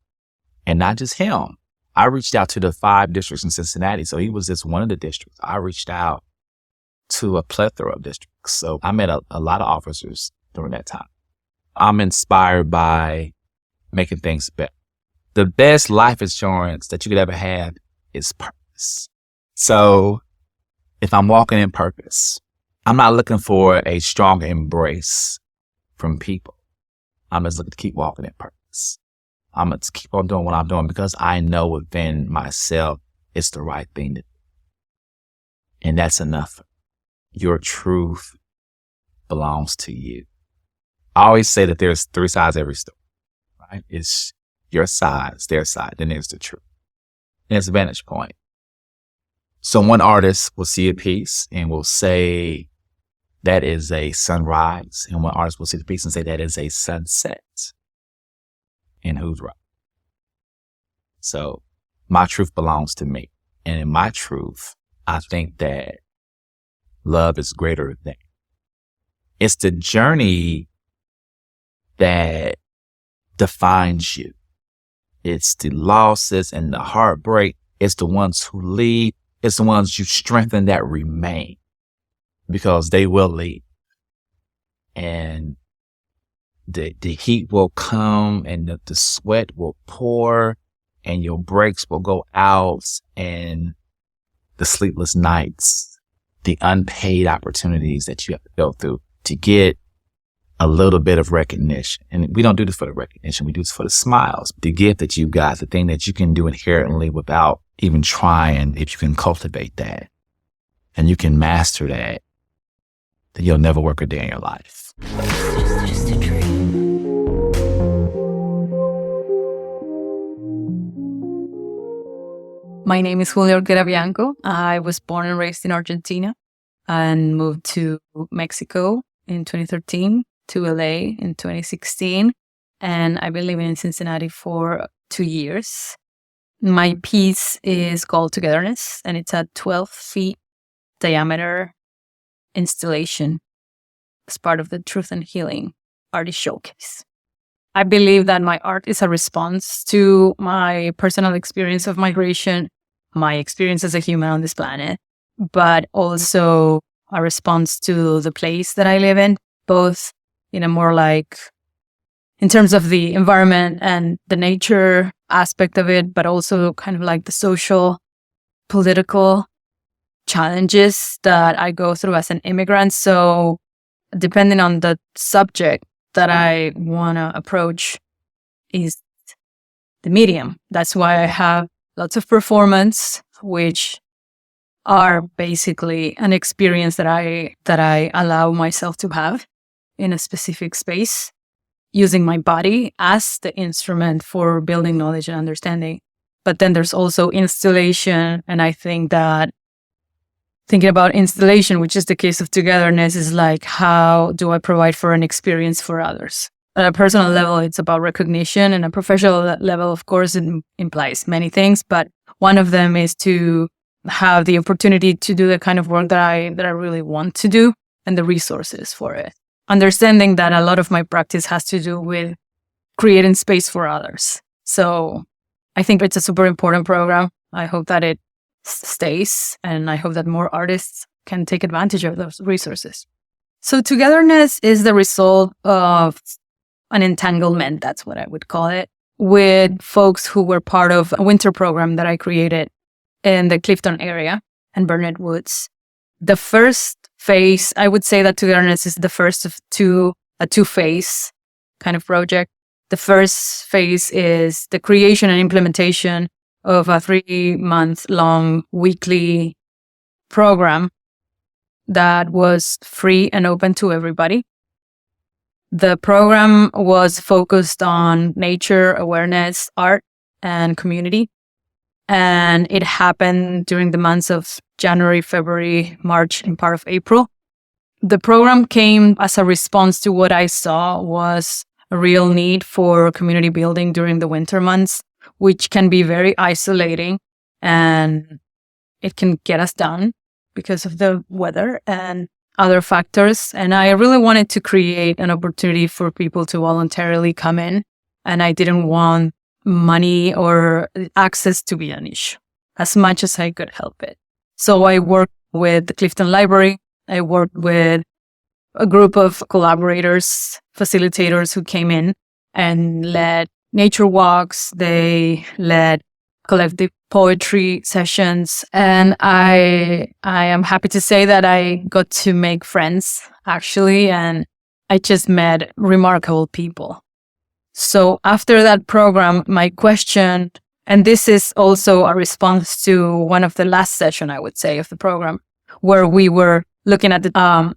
And not just him. I reached out to the 5 districts in Cincinnati. So he was just one of the districts. I reached out to a plethora of districts. So I met a lot of officers during that time. I'm inspired by making things better. The best life insurance that you could ever have is purpose. So if I'm walking in purpose, I'm not looking for a strong embrace from people. I'm just looking to keep walking in purpose. I'm going to keep on doing what I'm doing because I know within myself it's the right thing to do. And that's enough. Your truth belongs to you. I always say that there's 3 sides to every story, right? It's your side, it's their side, then there's the truth. And it's a vantage point. So one artist will see a piece and will say that is a sunrise, and one artist will see the piece and say that is a sunset. And who's right? So my truth belongs to me. And in my truth, I think that love is greater than. It's the journey that defines you. It's the losses and the heartbreak. It's the ones who leave. It's the ones you strengthen that remain because they will leave. And the heat will come and the sweat will pour and your brakes will go out and the sleepless nights, the unpaid opportunities that you have to go through to get a little bit of recognition. And we don't do this for the recognition. We do this for the smiles, the gift that you got, the thing that you can do inherently without even trying. If you can cultivate that and you can master that, then you'll never work a day in your life. It's just a dream. My name is Julio Orguera Bianco. I was born and raised in Argentina and moved to Mexico in 2013, to LA in 2016, and I've been living in Cincinnati for 2 years. My piece is called Togetherness, and it's a 12 feet diameter installation as part of the Truth and Healing Artist Showcase. I believe that my art is a response to my personal experience of migration, my experience as a human on this planet, but also a response to the place that I live in, both in a more like, in terms of the environment and the nature aspect of it, but also kind of like the social, political challenges that I go through as an immigrant. So depending on the subject that I want to approach is the medium. That's why I have lots of performance, which are basically an experience that I allow myself to have in a specific space, using my body as the instrument for building knowledge and understanding. But then there's also installation. And I think that thinking about installation, which is the case of togetherness, is like, how do I provide for an experience for others? At a personal level, it's about recognition. And a professional level, of course, it implies many things. But one of them is to have the opportunity to do the kind of work that I really want to do and the resources for it. Understanding that a lot of my practice has to do with creating space for others. So I think it's a super important program. I hope that it stays, and I hope that more artists can take advantage of those resources. So togetherness is the result of an entanglement, that's what I would call it, with folks who were part of a winter program that I created in the Clifton area and Burnet Woods. The first phase, I would say that togetherness is the first of a two-phase kind of project. The first phase is the creation and implementation of a 3-month-long weekly program that was free and open to everybody. The program was focused on nature, awareness, art, and community. And it happened during the months of January, February, March, and part of April. The program came as a response to what I saw was a real need for community building during the winter months, which can be very isolating, and it can get us down because of the weather and other factors. And I really wanted to create an opportunity for people to voluntarily come in, and I didn't want money or access to be an issue as much as I could help it. So I worked with the Clifton Library. I worked with a group of collaborators, facilitators who came in and led nature walks. They led collective poetry sessions. And I am happy to say that I got to make friends, actually, and I just met remarkable people. So after that program, my question, and this is also a response to one of the last session, I would say, of the program, where we were looking at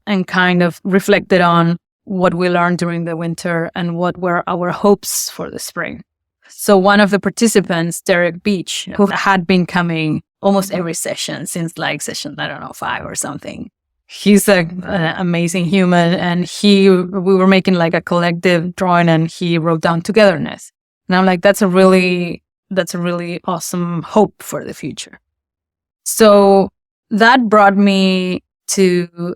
and kind of reflected on what we learned during the winter and what were our hopes for the spring. So one of the participants, Derek Beach, who had been coming almost every session since like session, 5 or something. He's an amazing human, and we were making like a collective drawing, and he wrote down togetherness. And I'm like, that's a really awesome hope for the future. So that brought me to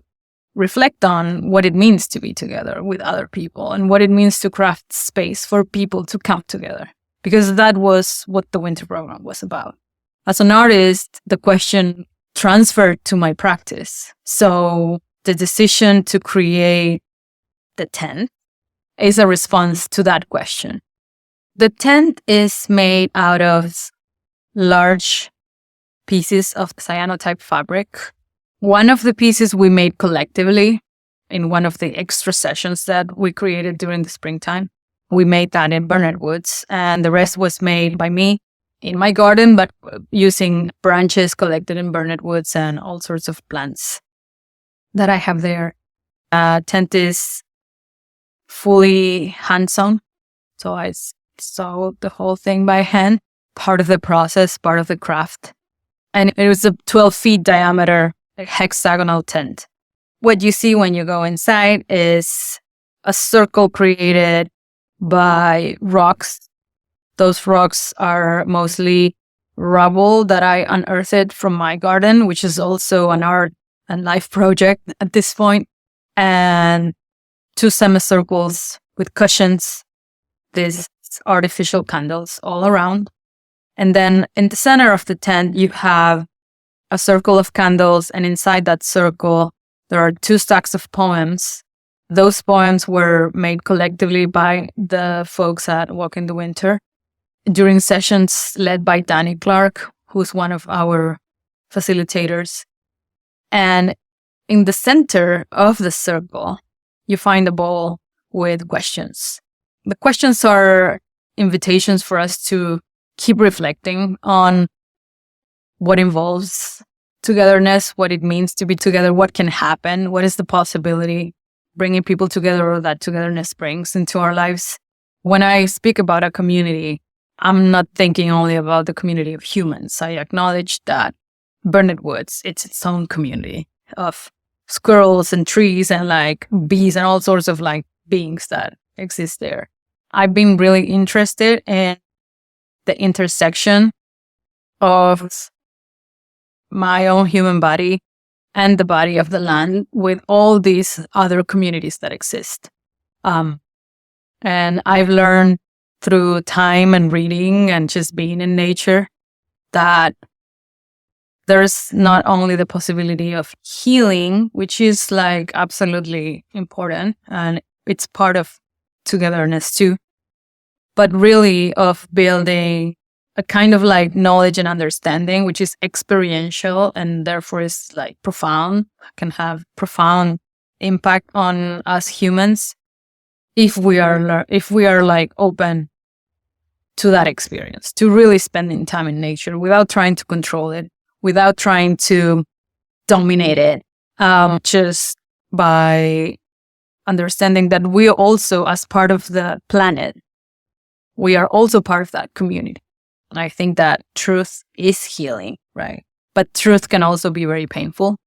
reflect on what it means to be together with other people and what it means to craft space for people to come together, because that was what the winter program was about. As an artist, the question transferred to my practice. So the decision to create the tent is a response to that question. The tent is made out of large pieces of cyanotype fabric. One of the pieces we made collectively in one of the extra sessions that we created during the springtime. We made that in Burnet Woods, and the rest was made by me in my garden, but using branches collected in Burnet Woods and all sorts of plants that I have there. Tent is fully hand-sewn, so I sewed the whole thing by hand, part of the process, part of the craft. And it was a 12 feet diameter hexagonal tent. What you see when you go inside is a circle created by rocks. Those rocks are mostly rubble that I unearthed from my garden, which is also an art and life project at this point, and 2 semicircles with cushions, these artificial candles all around. And then in the center of the tent, you have a circle of candles, and inside that circle, there are 2 stacks of poems. Those poems were made collectively by the folks at Walk in the Winter during sessions led by Danny Clark, who's one of our facilitators. And in the center of the circle, you find a bowl with questions. The questions are invitations for us to keep reflecting on what involves togetherness, what it means to be together, what can happen, what is the possibility, bringing people together or that togetherness brings into our lives. When I speak about a community, I'm not thinking only about the community of humans. I acknowledge that Burnet Woods, it's its own community of squirrels and trees and like bees and all sorts of like beings that exist there. I've been really interested in the intersection of my own human body and the body of the land with all these other communities that exist. And I've learned through time and reading and just being in nature that there's not only the possibility of healing, which is like absolutely important and it's part of togetherness too, but really of building a kind of like knowledge and understanding, which is experiential and therefore is like profound, can have profound impact on us humans if we are like open to that experience, to really spending time in nature without trying to control it, without trying to dominate it, just by understanding that we also, as part of the planet, we are also part of that community. And I think that truth is healing, right? But truth can also be very painful.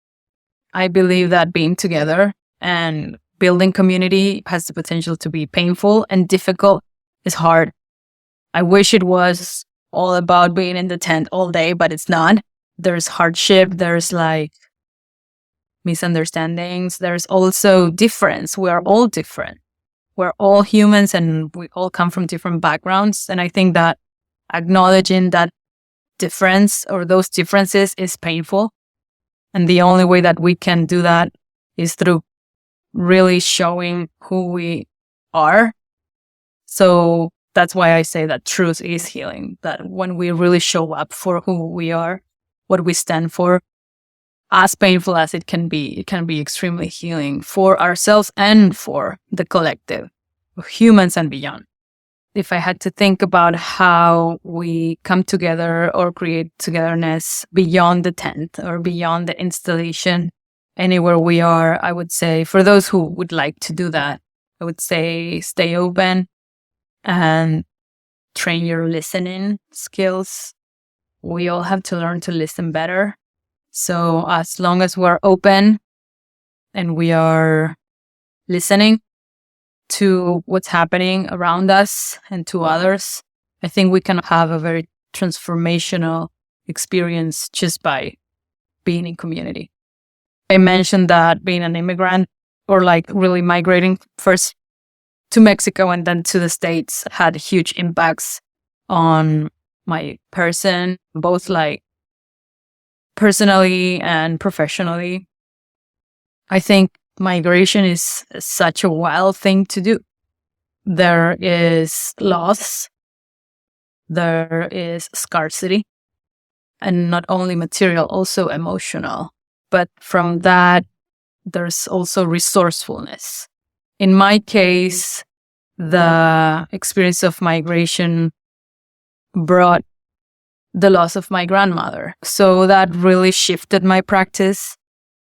I believe that being together and building community has the potential to be painful and difficult. It's hard. I wish it was all about being in the tent all day, but it's not. There's hardship. There's like misunderstandings. There's also difference. We are all different. We're all humans and we all come from different backgrounds. And I think that acknowledging that difference or those differences is painful. And the only way that we can do that is through really showing who we are. So that's why I say that truth is healing, that when we really show up for who we are, what we stand for, as painful as it can be extremely healing for ourselves and for the collective of humans and beyond. If I had to think about how we come together or create togetherness beyond the tent or beyond the installation, anywhere we are, I would say for those who would like to do that, I would say stay open and train your listening skills. We all have to learn to listen better. So as long as we're open and we are listening to what's happening around us and to others, I think we can have a very transformational experience just by being in community. I mentioned that being an immigrant or like really migrating first to Mexico and then to the States had huge impacts on my person, both like personally and professionally. I think migration is such a wild thing to do. There is loss, there is scarcity, and not only material, also emotional. But from that, there's also resourcefulness. In my case, the experience of migration brought the loss of my grandmother. So that really shifted my practice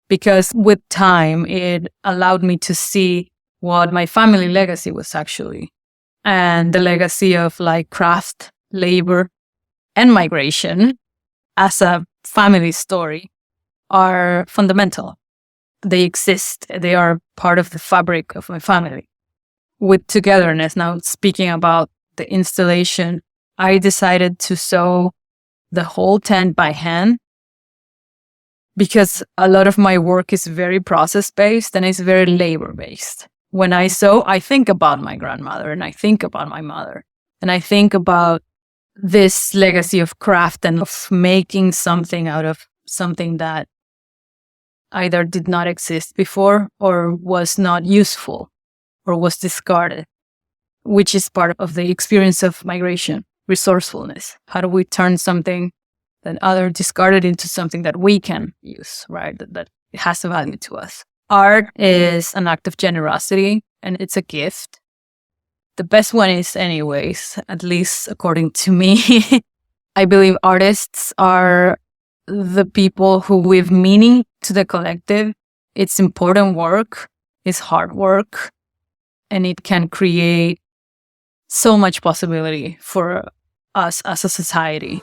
because with time, it allowed me to see what my family legacy was actually. And the legacy of like craft, labor, and migration as a family story are fundamental. They exist. They are part of the fabric of my family. With togetherness, now speaking about the installation, I decided to sew the whole tent by hand because a lot of my work is very process-based and it's very labor-based. When I sew, I think about my grandmother and I think about my mother and I think about this legacy of craft and of making something out of something that either did not exist before or was not useful or was discarded, which is part of the experience of migration, resourcefulness. How do we turn something that other discarded into something that we can use, right? That It has a value to us. Art is an act of generosity, and it's a gift. The best one is anyways, at least according to me. I believe artists are the people who give meaning to the collective. It's important work, it's hard work, and it can create so much possibility for us as a society.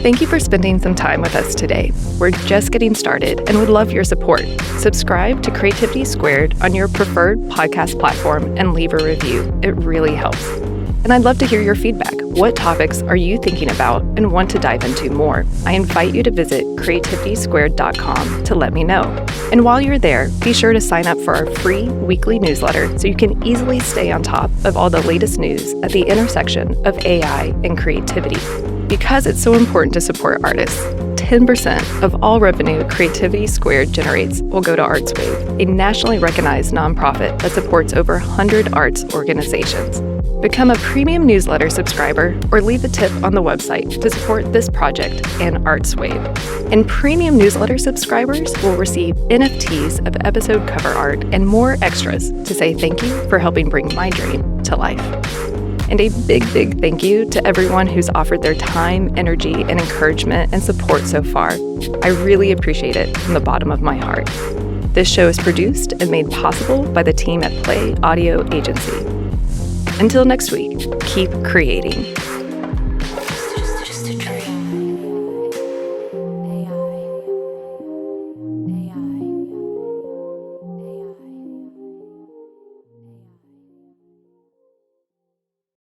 Thank you for spending some time with us today. We're just getting started and would love your support. Subscribe to Creativity Squared on your preferred podcast platform and leave a review. It really helps. And I'd love to hear your feedback. What topics are you thinking about and want to dive into more? I invite you to visit creativitysquared.com to let me know. And while you're there, be sure to sign up for our free weekly newsletter so you can easily stay on top of all the latest news at the intersection of AI and creativity. Because it's so important to support artists, 10% of all revenue Creativity Squared generates will go to ArtsWave, a nationally recognized nonprofit that supports over 100 arts organizations. Become a premium newsletter subscriber or leave a tip on the website to support this project and ArtsWave. And premium newsletter subscribers will receive NFTs of episode cover art and more extras to say thank you for helping bring my dream to life. And a big thank you to everyone who's offered their time, energy, and encouragement and support so far. I really appreciate it from the bottom of my heart. This show is produced and made possible by the team at Play Audio Agency. Until next week, keep creating.